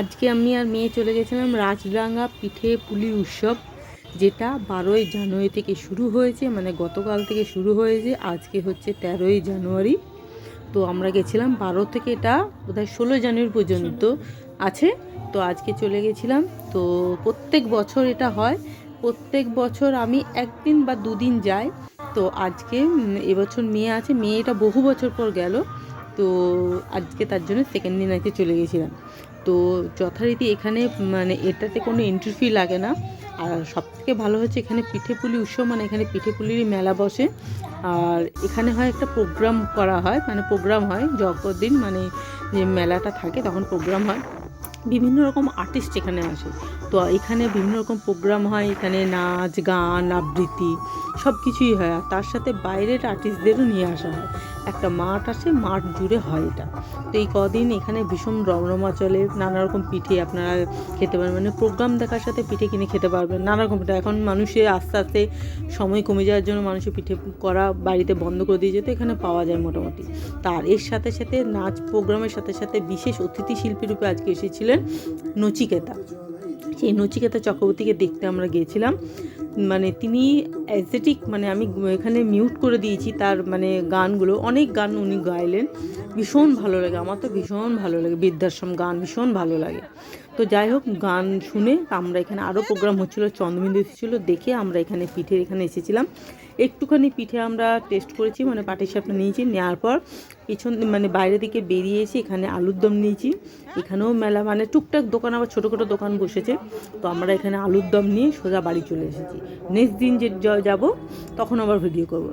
আজকে আমি আর মেয়ে চলে গেছিলাম রাজডাঙ্গা পিঠে পুলি উৎসব, যেটা 12ই জানুয়ারি থেকে শুরু হয়েছে, মানে গতকাল থেকে শুরু হয়েছে। আজকে হচ্ছে 13ই জানুয়ারি। তো আমরা গেছিলাম 12 থেকে, এটা বোধহয় 16 জানুয়ারি পর্যন্ত আছে। তো আজকে চলে গেছিলাম। তো প্রত্যেক বছর এটা হয়, প্রত্যেক বছর আমি একদিন বা দুদিন যাই। তো আজকে এবছর মেয়ে আছে, মেয়ে এটা বহু বছর পর গেল। তো আজকে তার জন্য সেকেন্ড দিন আজকে চলে গেছিলাম। তো যথারীতি এখানে মানে এটাতে কোনো এন্ট্রি ফি লাগে না। আর সবথেকে ভালো হচ্ছে এখানে পিঠেপুলি উৎসব, মানে এখানে পিঠেপুলিরই মেলা বসে। আর এখানে হয় একটা প্রোগ্রাম করা হয়, মানে প্রোগ্রাম হয় যতদিন মানে যে মেলাটা থাকে তখন প্রোগ্রাম হয়। বিভিন্ন রকম আর্টিস্ট এখানে আসে। তো এখানে বিভিন্ন রকম প্রোগ্রাম হয়, এখানে নাচ গান আবৃত্তি সব কিছুই হয়। আর তার সাথে বাইরের আর্টিস্টদেরও নিয়ে আসা হয়। একটা মাঠ আছে, মাঠ জুড়ে হয় এটা। তো এই কদিন এখানে ভীষণ রমরমা চলে, নানা রকম পিঠে আপনারা খেতে পারবেন, মানে প্রোগ্রাম দেখার সাথে পিঠে কিনে খেতে পারবেন নানা রকম পিঠে। এখন মানুষের আস্তে আস্তে সময় কমে যাওয়ার জন্য মানুষের পিঠে করা বাড়িতে বন্ধ করে দিয়ে যেত, এখানে পাওয়া যায় মোটামুটি। তার এর সাথে সাথে নাচ প্রোগ্রামের সাথে সাথে বিশেষ অতিথি শিল্পী রূপে আজকে এসেছিলেন নচিকেতা। সেই নচিকেতা চক্রবর্তীকে দেখতে আমরা গিয়েছিলাম। মানে তিনি অ্যাজেটিক, মানে আমি এখানে মিউট করে দিয়েছি তার মানে গানগুলো, অনেক গান উনি গাইলেন, ভীষণ ভালো লাগে। আমার তো ভীষণ ভালো লাগে, বৃদ্ধাশ্রম গান ভীষণ ভালো লাগে। তো যাই হোক, গান শুনে আমরা এখানে আরও প্রোগ্রাম হচ্ছিলো, চন্দ্রবিন্দু এসেছিলো, দেখে আমরা এখানে পিঠের এখানে এসেছিলাম। একটুখানি পিঠে আমরা টেস্ট করেছি, মানে পাটিসাপটা নিয়েছি, নেওয়ার পর পিছন মানে বাইরের দিকে বেরিয়ে এসে এখানে আলুর দম নিয়েছি। এখানেও মেলা, মানে টুকটাক দোকান, আবার ছোটো ছোটো দোকান বসেছে। তো আমরা এখানে আলুর দম নিয়ে সোজা বাড়ি চলে এসেছি। নেক্সট দিন যে যাব তখন আবার ভিডিও করব।